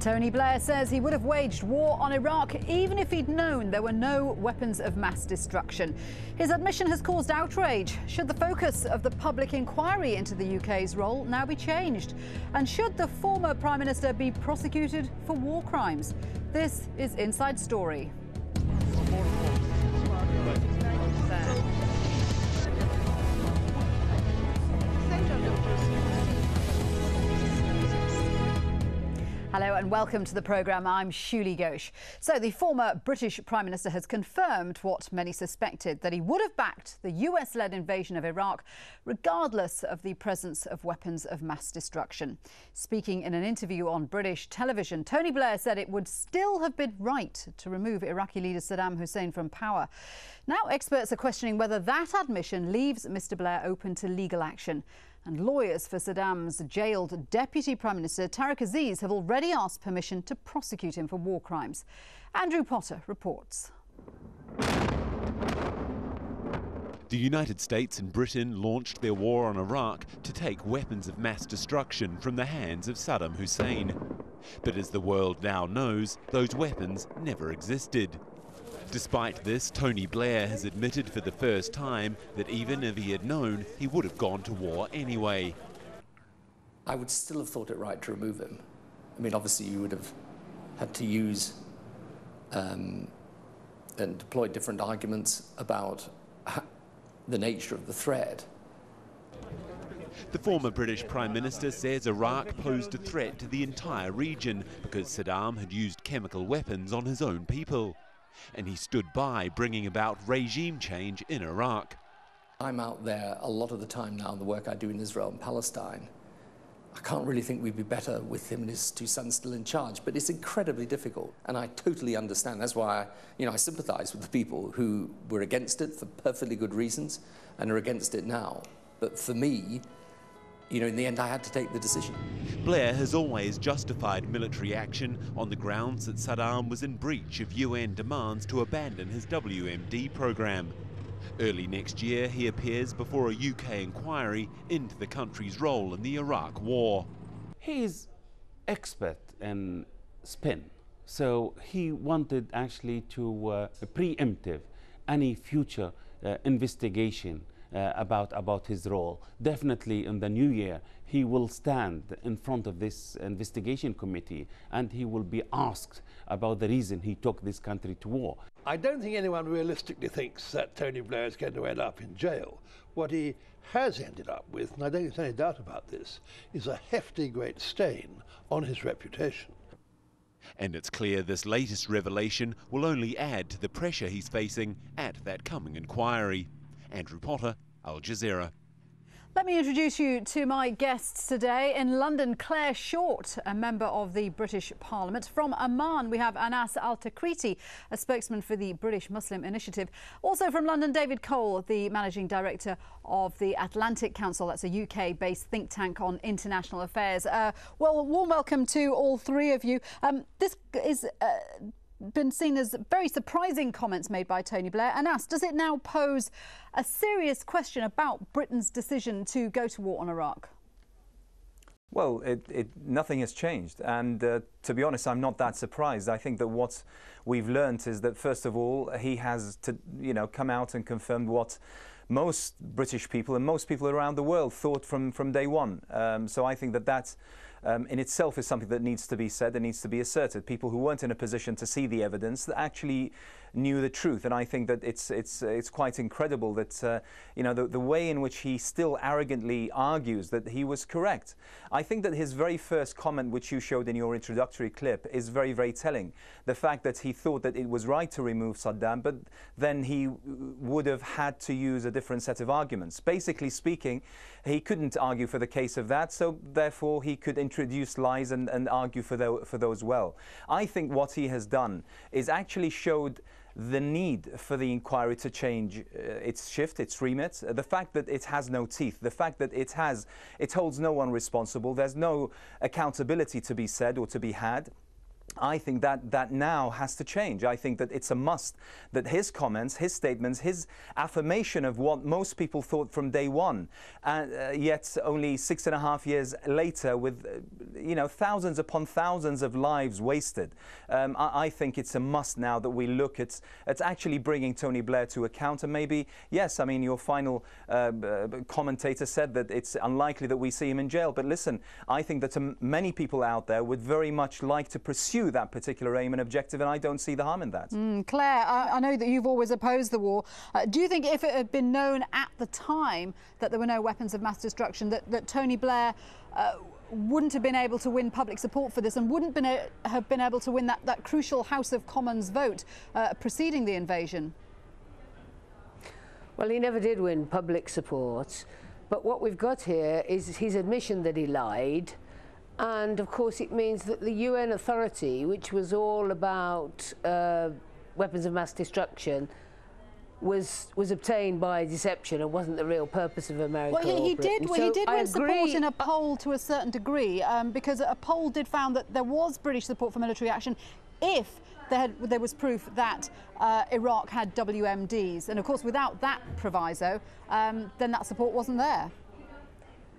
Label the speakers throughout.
Speaker 1: Tony Blair says he would have waged war on Iraq even if he'd known there were no weapons of mass destruction. His admission has caused outrage. Should the focus of the public inquiry into the UK's role now be changed? And should the former Prime Minister be prosecuted for war crimes? This is Inside Story. Hello and welcome to the programme. I'm Shuli Ghosh. So the former British Prime Minister has confirmed what many suspected, that he would have backed the US-led invasion of Iraq regardless of the presence of weapons of mass destruction. Speaking in an interview on British television, Tony Blair said it would still have been right to remove Iraqi leader Saddam Hussein from power. Now experts are questioning whether that admission leaves Mr Blair open to legal action. And lawyers for Saddam's jailed Deputy Prime Minister Tariq Aziz have already asked permission to prosecute him for war crimes. Andrew Potter reports.
Speaker 2: The United States and Britain launched their war on Iraq to take weapons of mass destruction from the hands of Saddam Hussein. But as the world now knows, those weapons never existed. Despite this, Tony Blair has admitted for the first time that even if he had known, he would have gone to war anyway.
Speaker 3: I would still have thought it right to remove him. I mean, obviously you would have had to use and deploy different arguments about the nature of the threat.
Speaker 2: The former British Prime Minister says Iraq posed a threat to the entire region because Saddam had used chemical weapons on his own people. And he stood by bringing about regime change in Iraq.
Speaker 3: I'm out there a lot of the time now in the work I do in Israel and Palestine. I can't really think we'd be better with him and his two sons still in charge, but it's incredibly difficult. And I totally understand. That's why I sympathise with the people who were against it for perfectly good reasons and are against it now. But for me, in the end, I had to take the decision.
Speaker 2: Blair has always justified military action on the grounds that Saddam was in breach of UN demands to abandon his WMD program. Early next year, he appears before a UK inquiry into the country's role in the Iraq war.
Speaker 4: He is expert in spin, so he wanted actually to preemptive any future investigation about his role. Definitely in the new year, he will stand in front of this investigation committee and he will be asked about the reason he took this country to war.
Speaker 5: I don't think anyone realistically thinks that Tony Blair is going to end up in jail. What he has ended up with, and I don't think there's any doubt about this, is a hefty great stain on his reputation.
Speaker 2: And it's clear this latest revelation will only add to the pressure he's facing at that coming inquiry. Andrew Potter, Al Jazeera.
Speaker 1: Let me introduce you to my guests today. In London, Claire Short, a member of the British Parliament. From Amman, we have Anas Al-Takriti, a spokesman for the British Muslim Initiative. Also from London, David Cole, the Managing Director of the Atlantic Council. That's a UK-based think tank on international affairs. Well, warm welcome to all three of you. This is been seen as very surprising comments made by Tony Blair. Anas, does it now pose a serious question about Britain's decision to go to war on Iraq?
Speaker 6: Well, nothing has changed, and to be honest, I'm not that surprised. I think that what we've learned is that, first of all, he has to, come out and confirmed what most British people and most people around the world thought from day one. So I think that in itself is something that needs to be said, that needs to be asserted. People who weren't in a position to see the evidence that actually knew the truth, and I think that it's quite incredible that the way in which he still arrogantly argues that he was correct. I think that his very first comment, which you showed in your introductory clip, is very, very telling. The fact that he thought that it was right to remove Saddam, but then he would have had to use a different set of arguments. Basically speaking, he couldn't argue for the case of that, so therefore he could introduce lies and argue for those well. I think what he has done is actually showed the need for the inquiry to change its remit, the fact that it has no teeth, the fact that it holds no one responsible, there's no accountability to be said or to be had. I think that now has to change. I think that it's a must that his comments, his statements, his affirmation of what most people thought from day one, yet only 6.5 years later with, thousands upon thousands of lives wasted. I think it's a must now that we look at actually bringing Tony Blair to account. And maybe, yes, I mean, your final commentator said that it's unlikely that we see him in jail. But listen, I think that many people out there would very much like to pursue that particular aim and objective, and I don't see the harm in that.
Speaker 1: Claire, I know that you've always opposed the war. Do you think if it had been known at the time that there were no weapons of mass destruction, that Tony Blair wouldn't have been able to win public support for this and wouldn't have been able to win that crucial House of Commons vote preceding the invasion?
Speaker 7: Well, he never did win public support, but what we've got here is his admission that he lied. And of course it means that the UN authority, which was all about weapons of mass destruction, was obtained by deception and wasn't the real purpose of America.
Speaker 1: Well, he did win support in a
Speaker 7: poll
Speaker 1: poll to a certain degree, because a poll did found that there was British support for military action if there was proof that Iraq had WMDs. And of course, without that proviso, then that support wasn't there.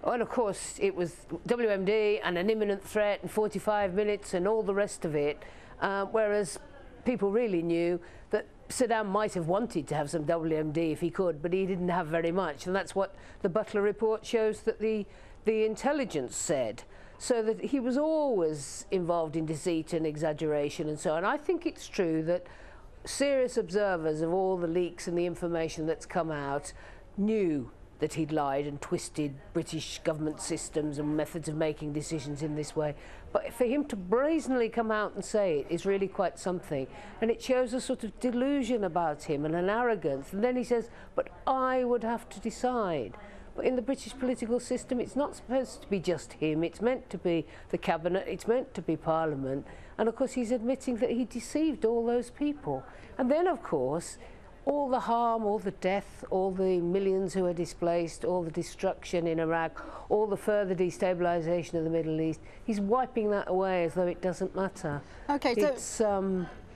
Speaker 7: And of course it was WMD and an imminent threat and 45 minutes and all the rest of it, whereas people really knew that Saddam might have wanted to have some WMD if he could, but he didn't have very much, and that's what the Butler report shows that the intelligence said. So that he was always involved in deceit and exaggeration and so on. I think it's true that serious observers of all the leaks and the information that's come out knew that he'd lied and twisted British government systems and methods of making decisions in this way. But for him to brazenly come out and say it is really quite something. And it shows a sort of delusion about him and an arrogance. And then he says, but I would have to decide. But in the British political system, it's not supposed to be just him. It's meant to be the cabinet. It's meant to be Parliament. And of course, he's admitting that he deceived all those people. And then, of course, all the harm, all the death, all the millions who are displaced, all the destruction in Iraq, all the further destabilisation of the Middle East, he's wiping that away as though it doesn't matter.
Speaker 1: Okay,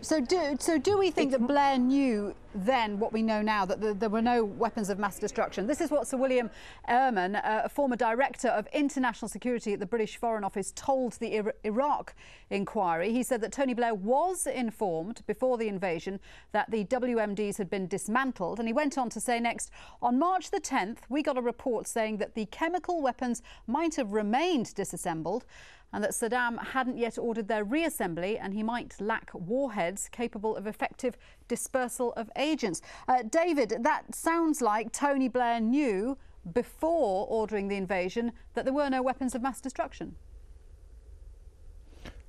Speaker 1: so do we think that Blair knew then what we know now, that there were no weapons of mass destruction? This is what Sir William Ehrman, a former director of international security at the British Foreign Office, told the Iraq inquiry. He said that Tony Blair was informed before the invasion that the WMDs had been dismantled, and he went on to say next, on March the 10th, we got a report saying that the chemical weapons might have remained disassembled, and that Saddam hadn't yet ordered their reassembly, and he might lack warheads capable of effective dispersal of agents. David, that sounds like Tony Blair knew before ordering the invasion that there were no weapons of mass destruction.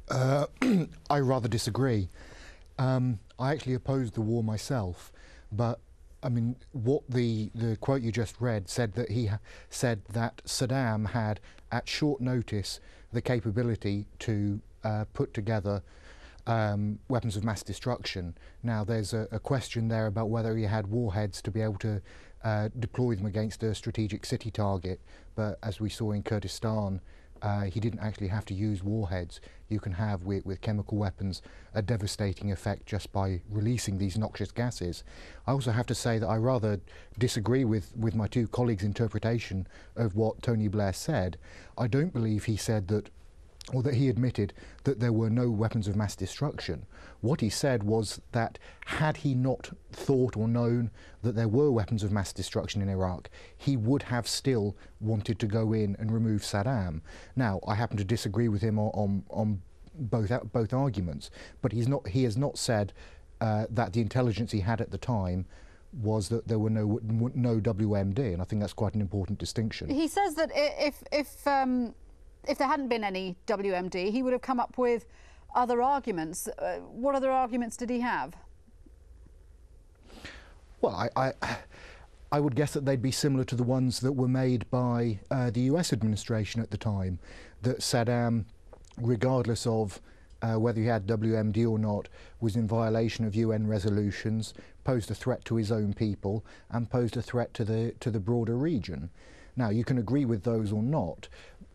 Speaker 8: I rather disagree. I actually opposed the war myself, but I mean, what the quote you just read said that he said that Saddam had, at short notice, the capability to put together weapons of mass destruction. Now, there's a question there about whether he had warheads to be able to deploy them against a strategic city target, but as we saw in Kurdistan, he didn't actually have to use warheads. You can have, with chemical weapons, a devastating effect just by releasing these noxious gases. I also have to say that I rather disagree with my two colleagues' interpretation of what Tony Blair said. I don't believe he said that, or that he admitted that there were no weapons of mass destruction. What he said was that had he not thought or known that there were weapons of mass destruction in Iraq, he would have still wanted to go in and remove Saddam. Now, I happen to disagree with him on both arguments, but he has not said that the intelligence he had at the time was that there were no WMD, and I think that's quite an important distinction.
Speaker 1: He says that if there hadn't been any WMD, he would have come up with other arguments. What other arguments did he have?
Speaker 8: Well, I would guess that they'd be similar to the ones that were made by the US administration at the time, that Saddam, regardless of whether he had WMD or not, was in violation of UN resolutions, posed a threat to his own people, and posed a threat to the broader region. Now, you can agree with those or not,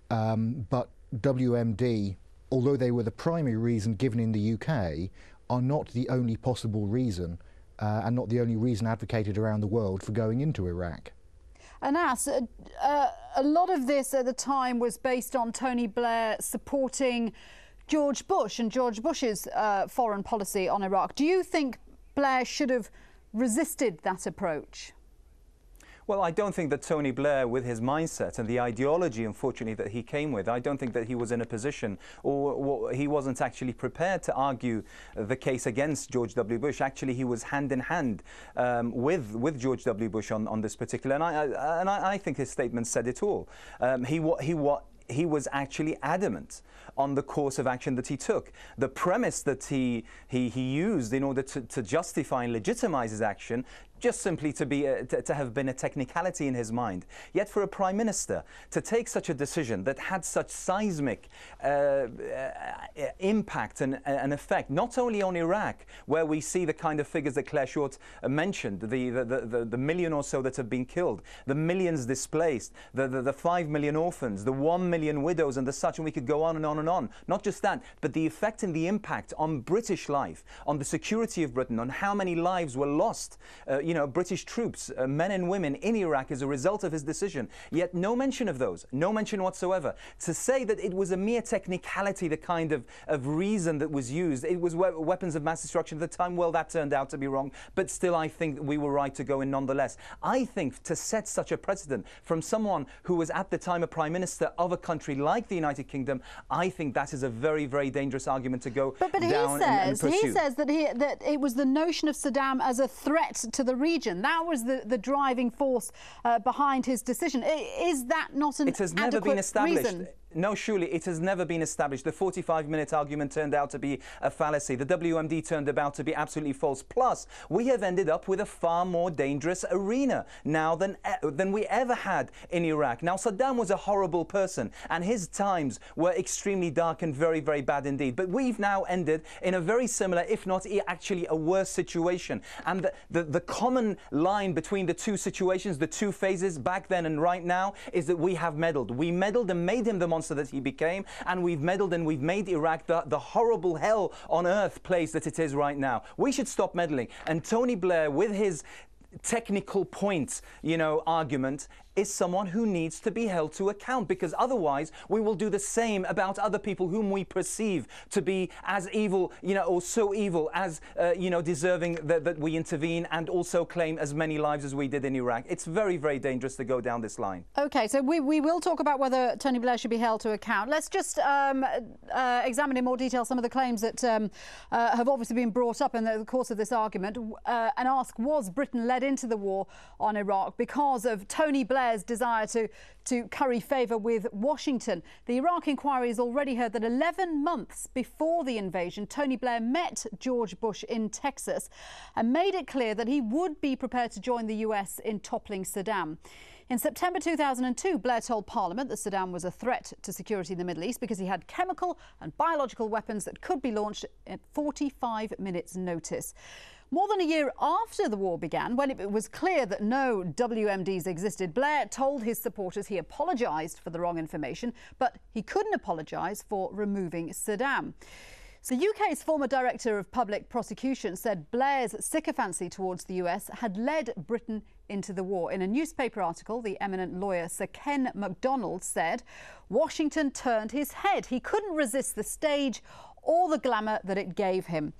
Speaker 8: but WMD although they were the primary reason given in the UK, are not the only possible reason and not the only reason advocated around the world for going into Iraq.
Speaker 1: Anas, a lot of this at the time was based on Tony Blair supporting George Bush and George Bush's foreign policy on Iraq. Do you think Blair should have resisted that approach?
Speaker 6: Well, I don't think that Tony Blair, with his mindset and the ideology, unfortunately, that he came with, I don't think that he was in a position, or he wasn't actually prepared to argue the case against George W. Bush. Actually, he was hand in hand with George W. Bush on this particular, and I think his statement said it all. He was actually adamant on the course of action that he took. The premise that he used in order to justify and legitimize his action just simply to have been a technicality in his mind. Yet for a Prime Minister to take such a decision that had such seismic impact and effect, not only on Iraq, where we see the kind of figures that Claire Short mentioned, the million or so that have been killed, the millions displaced, the 5 million orphans, the 1 million widows and the such, and we could go on and on and on. Not just that, but the effect and the impact on British life, on the security of Britain, on how many lives were lost, British troops, men and women in Iraq as a result of his decision. Yet no mention of those, no mention whatsoever. To say that it was a mere technicality, the kind of reason that was used, it was weapons of mass destruction at the time, well, that turned out to be wrong, but still I think we were right to go in nonetheless. I think to set such a precedent from someone who was at the time a Prime Minister of a country like the United Kingdom, I think that is a very, very dangerous argument to go down and pursue.
Speaker 1: He says that it was the notion of Saddam as a threat to the region. That was the driving force behind his decision. Is that not an adequate reason?
Speaker 6: It has never been established. No, surely it has never been established. The 45-minute argument turned out to be a fallacy. The WMD turned out to be absolutely false. Plus, we have ended up with a far more dangerous arena now than we ever had in Iraq. Now, Saddam was a horrible person, and his times were extremely dark and very, very bad indeed. But we've now ended in a very similar, if not actually a worse situation. And the common line between the two situations, the two phases back then and right now, is that we have meddled. We meddled and made him the monster that he became, and we've meddled and we've made Iraq the horrible hell on earth place that it is right now. We should stop meddling. And Tony Blair, with his technical points, argument, is someone who needs to be held to account, because otherwise we will do the same about other people whom we perceive to be as evil, or so evil as, deserving that we intervene and also claim as many lives as we did in Iraq. It's very, very dangerous to go down this line.
Speaker 1: OK, so we will talk about whether Tony Blair should be held to account. Let's just examine in more detail some of the claims that have obviously been brought up in the course of this argument and ask, was Britain led into the war on Iraq because of Tony Blair's desire to curry favour with Washington? The Iraq inquiry has already heard that 11 months before the invasion, Tony Blair met George Bush in Texas and made it clear that he would be prepared to join the US in toppling Saddam. In September 2002, Blair told Parliament that Saddam was a threat to security in the Middle East because he had chemical and biological weapons that could be launched at 45 minutes' notice. More than a year after the war began, when it was clear that no WMDs existed, Blair told his supporters he apologised for the wrong information, but he couldn't apologise for removing Saddam. So UK's former Director of Public Prosecution said Blair's sycophancy towards the US had led Britain into the war. In a newspaper article, the eminent lawyer Sir Ken MacDonald said Washington turned his head. He couldn't resist the stage or the glamour that it gave him.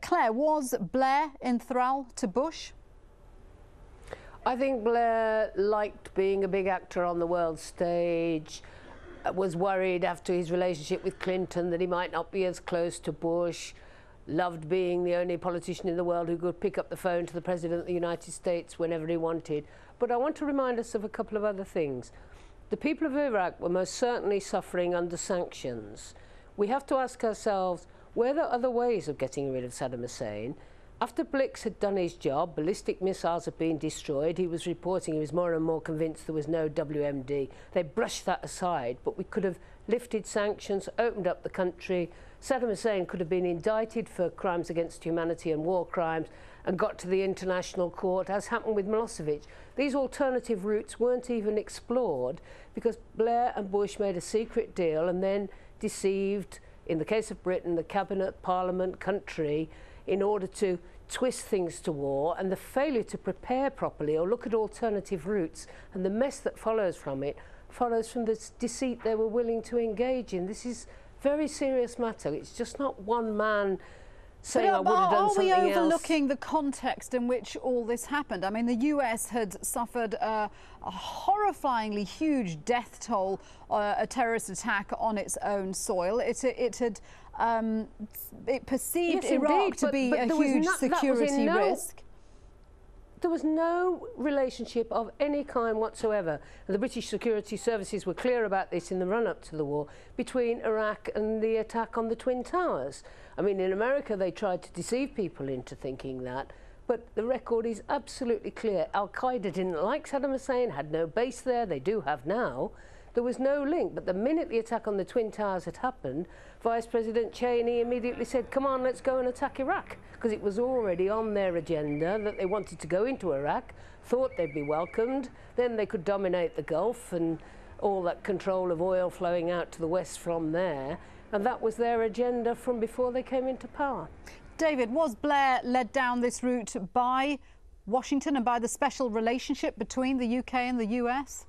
Speaker 1: Claire, was Blair in thrall to Bush?
Speaker 7: I think Blair liked being a big actor on the world stage, was worried after his relationship with Clinton that he might not be as close to Bush, loved being the only politician in the world who could pick up the phone to the President of the United States whenever he wanted. But I want to remind us of a couple of other things. The people of Iraq were most certainly suffering under sanctions. We have to ask ourselves, were there other ways of getting rid of Saddam Hussein? After Blix had done his job, ballistic missiles had been destroyed, he was reporting he was more and more convinced there was no WMD. They brushed that aside, but we could have lifted sanctions, opened up the country. Saddam Hussein could have been indicted for crimes against humanity and war crimes and got to the international court, as happened with Milosevic. These alternative routes weren't even explored because Blair and Bush made a secret deal and then deceived in the case of Britain, the cabinet, parliament, country, in order to twist things to war, and the failure to prepare properly or look at alternative routes, and the mess that follows from it follows from the deceit they were willing to engage in. This is a very serious matter. It's just not one man saying, I would have done something else.
Speaker 1: Are we overlooking the context in which all this happened? I mean, the US had suffered a horrifyingly huge death toll, a terrorist attack on its own soil. It perceived
Speaker 7: Yes,
Speaker 1: Iraq
Speaker 7: indeed,
Speaker 1: to be a huge security risk.
Speaker 7: There was no relationship of any kind whatsoever, and the British security services were clear about this in the run-up to the war, between Iraq and the attack on the Twin Towers. I mean, in America they tried to deceive people into thinking that, but the record is absolutely clear. Al-Qaeda didn't like Saddam Hussein, had no base there, they do have now. There was no link, but the minute the attack on the Twin Towers had happened, Vice President Cheney immediately said, come on, let's go and attack Iraq, because it was already on their agenda that they wanted to go into Iraq, thought they'd be welcomed, then they could dominate the Gulf and all that control of oil flowing out to the west from there, and that was their agenda from before they came into power.
Speaker 1: David, was Blair led down this route by Washington and by the special relationship between the UK and the US?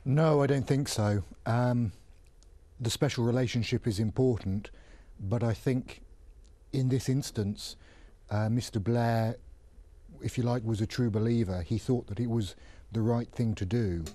Speaker 8: No, I don't think so. The special relationship is important, but I think in this instance, Mr. Blair, if you like, was a true believer. He thought that it was the right thing to do.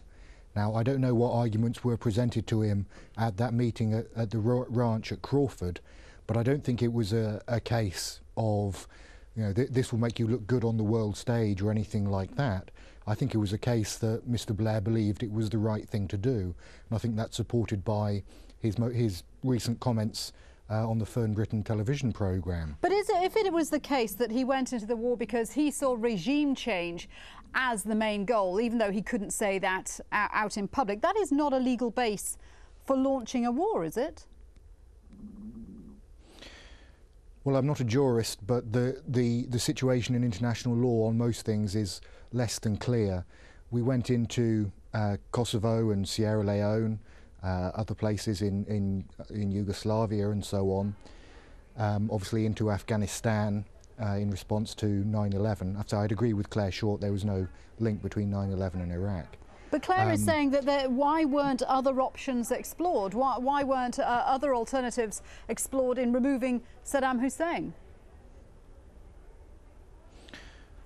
Speaker 8: Now, I don't know what arguments were presented to him at that meeting at the ranch at Crawford, but I don't think it was a case of, you know, this will make you look good on the world stage or anything like that. I think it was a case that Mr. Blair believed it was the right thing to do, and I think that's supported by his recent comments on the Fern Britain television programme.
Speaker 1: But if it was the case that he went into the war because he saw regime change as the main goal, even though he couldn't say that out in public, that is not a legal base for launching a war, is it?
Speaker 8: Well, I'm not a jurist, but the situation in international law on most things is less than clear. We went into Kosovo and Sierra Leone, other places in Yugoslavia and so on, obviously into Afghanistan in response to 9/11. So I'd agree with Claire Short, there was no link between 9/11 and Iraq.
Speaker 1: But Claire is saying that why weren't other options explored? Why weren't other alternatives explored in removing Saddam Hussein?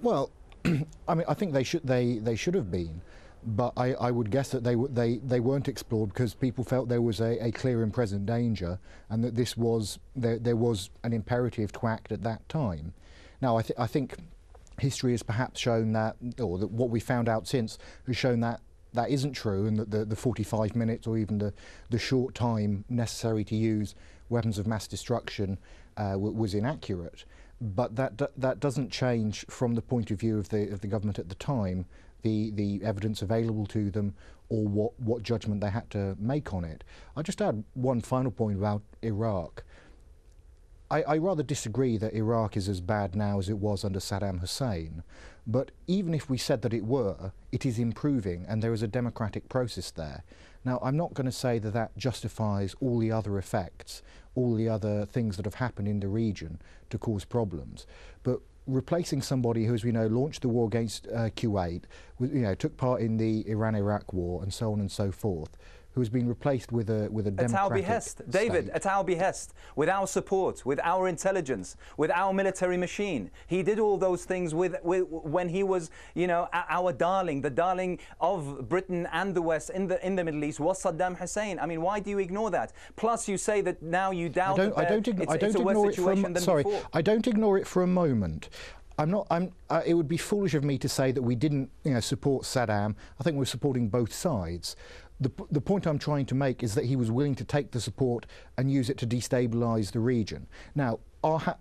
Speaker 8: Well, I mean, I think they should have been, but I would guess that they weren't explored because people felt there was a clear and present danger, and that this was there was an imperative to act at that time. Now, I think history has perhaps shown that, or that what we found out since has shown that that isn't true, and that the 45 minutes or even the short time necessary to use weapons of mass destruction was inaccurate. But that doesn't change from the point of view of the government at the time, the evidence available to them, or what judgment they had to make on it. I'll just add one final point about Iraq. I rather disagree that Iraq is as bad now as it was under Saddam Hussein, but even if we said that it were, it is improving and there is a democratic process there. Now, I'm not going to say that that justifies all the other effects, all the other things that have happened in the region to cause problems, but replacing somebody who, as we know, launched the war against Kuwait, took part in the Iran-Iraq war and so on and so forth, who has been replaced with a democratic
Speaker 6: At our behest, David, at our behest, with our support, with our intelligence, with our military machine. He did all those things when he was, our darling, the darling of Britain and the West in the Middle East was Saddam Hussein. I mean, why do you ignore that? Plus, you say that now you doubt it's a worse situation than before.
Speaker 8: I don't ignore it for a moment. It would be foolish of me to say that we didn't, support Saddam. I think we're supporting both sides. The point I'm trying to make is that he was willing to take the support and use it to destabilise the region. Now,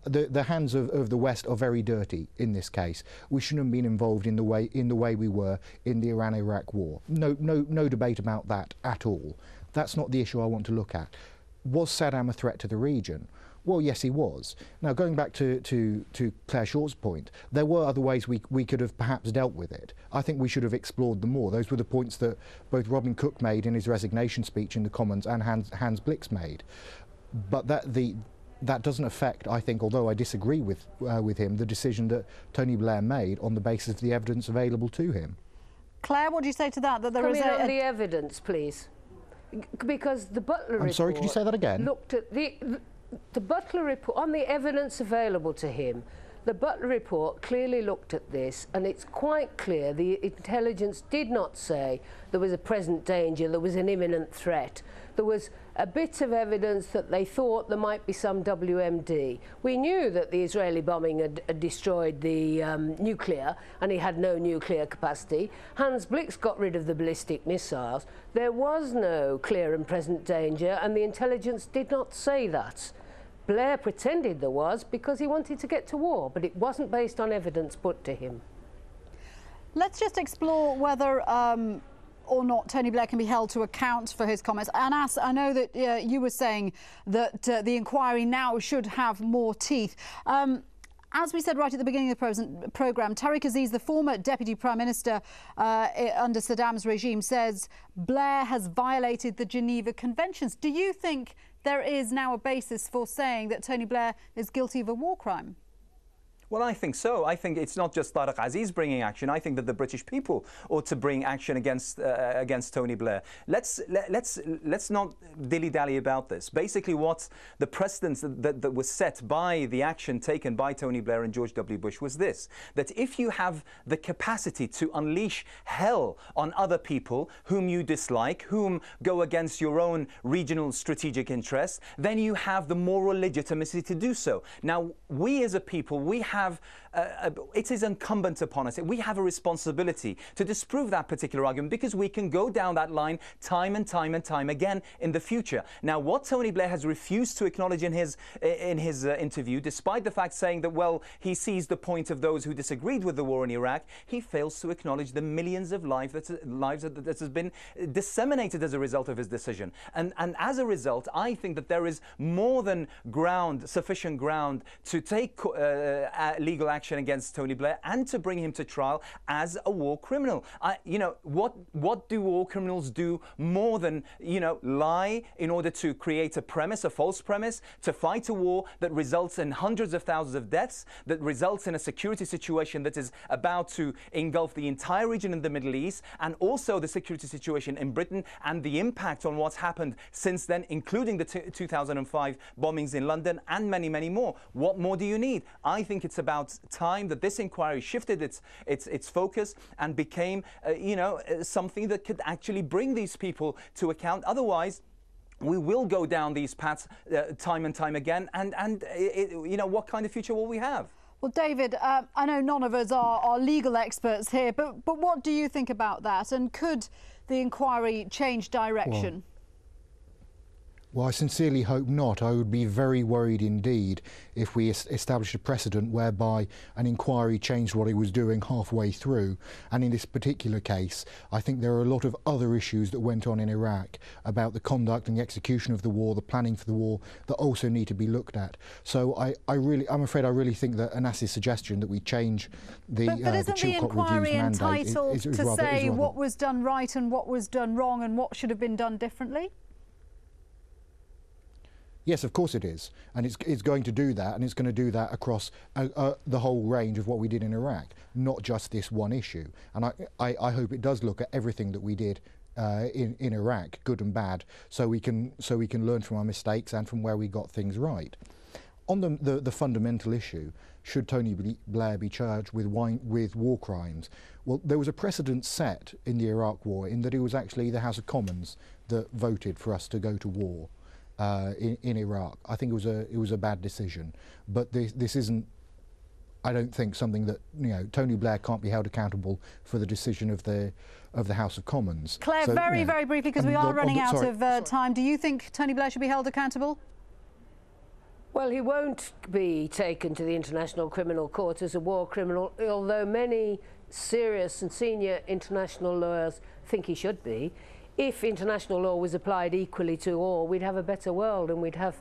Speaker 8: the hands of the West are very dirty in this case. We shouldn't have been involved in the way we were in the Iran-Iraq war. No debate about that at all. That's not the issue I want to look at. Was Saddam a threat to the region? Well, yes, he was. Now, going back to Claire Short's point, there were other ways we could have perhaps dealt with it. I think we should have explored them more. Those were the points that both Robin Cook made in his resignation speech in the Commons and Hans Blix made. But that doesn't affect, I think, although I disagree with him, the decision that Tony Blair made on the basis of the evidence available to him.
Speaker 1: Claire, what do you say to that? That there is
Speaker 7: on the evidence, please. Because the Butler report...
Speaker 8: I'm sorry, could you say that again?
Speaker 7: ...looked at the Butler report, on the evidence available to him, the Butler report clearly looked at this, and it's quite clear the intelligence did not say there was a present danger, there was an imminent threat. There was a bit of evidence that they thought there might be some WMD. We knew that the Israeli bombing had destroyed the nuclear, and he had no nuclear capacity. Hans Blix got rid of the ballistic missiles. There was no clear and present danger, and the intelligence did not say that. Blair pretended there was because he wanted to get to war, but it wasn't based on evidence put to him.
Speaker 1: Let's just explore whether or not Tony Blair can be held to account for his comments. Anas, I know that you were saying that the inquiry now should have more teeth. As we said right at the beginning of the programme, Tariq Aziz, the former Deputy Prime Minister under Saddam's regime, says Blair has violated the Geneva Conventions. Do you think there is now a basis for saying that Tony Blair is guilty of a war crime?
Speaker 6: Well, I think so. I think it's not just Tariq Aziz bringing action. I think that the British people ought to bring action against Tony Blair. Let's not dilly-dally about this. Basically, what the precedents that was set by the action taken by Tony Blair and George W. Bush was this: that if you have the capacity to unleash hell on other people whom you dislike, whom go against your own regional strategic interests, then you have the moral legitimacy to do so. Now, we as a people, it is incumbent upon us. We have a responsibility to disprove that particular argument, because we can go down that line time and time and time again in the future. Now, what Tony Blair has refused to acknowledge in his interview, despite the fact saying that, well, he sees the point of those who disagreed with the war in Iraq, he fails to acknowledge the millions of lives that has been disseminated as a result of his decision. And as a result, I think that there is more than sufficient ground to take legal action against Tony Blair and to bring him to trial as a war criminal. You know, what do war criminals do more than, you know, lie in order to create a premise, a false premise, to fight a war that results in hundreds of thousands of deaths, that results in a security situation that is about to engulf the entire region in the Middle East, and also the security situation in Britain and the impact on what's happened since then, including the 2005 bombings in London and many, many more. What more do you need? I think it's about time that this inquiry shifted its focus and became, something that could actually bring these people to account. Otherwise, we will go down these paths time and time again, and what kind of future will we have?
Speaker 1: Well, David, I know none of us are legal experts here, but what do you think about that? And could the inquiry change direction?
Speaker 8: Well, I sincerely hope not. I would be very worried indeed if we established a precedent whereby an inquiry changed what it was doing halfway through. And in this particular case, I think there are a lot of other issues that went on in Iraq about the conduct and the execution of the war, the planning for the war, that also need to be looked at. So I'm afraid I really think that Anas's suggestion that we change the
Speaker 1: But isn't the inquiry entitled to say what was done right and what was done wrong and what should have been done differently?
Speaker 8: Yes, of course it is, and it's going to do that, and it's going to do that across the whole range of what we did in Iraq, not just this one issue. And I hope it does look at everything that we did in Iraq, good and bad, so we can learn from our mistakes and from where we got things right. On the fundamental issue, should Tony Blair be charged with war crimes? Well, there was a precedent set in the Iraq War in that it was actually the House of Commons that voted for us to go to war. In Iraq. I think it was a bad decision, but this isn't, I don't think, something that, Tony Blair can't be held accountable for the decision of the House of Commons.
Speaker 1: Claire, so, very briefly, because we are running out of time. Do you think Tony Blair should be held accountable?
Speaker 7: Well, he won't be taken to the International Criminal Court as a war criminal, although many serious and senior international lawyers think he should be. If international law was applied equally to all, we'd have a better world, and we'd have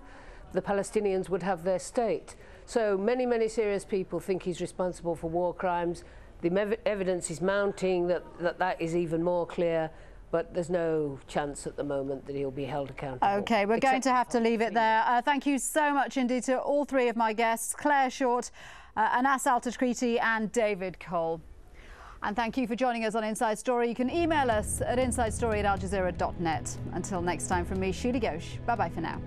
Speaker 7: the Palestinians would have their state. So many, many serious people think he's responsible for war crimes. The evidence is mounting that is even more clear, but there's no chance at the moment that he'll be held accountable.
Speaker 1: OK, we're going to have to leave it there. Thank you so much indeed to all three of my guests, Claire Short, Anas Al-Tashriti and David Cole. And thank you for joining us on Inside Story. You can email us at insidestory@aljazeera.net. Until next time, from me, Shuli Ghosh. Bye-bye for now.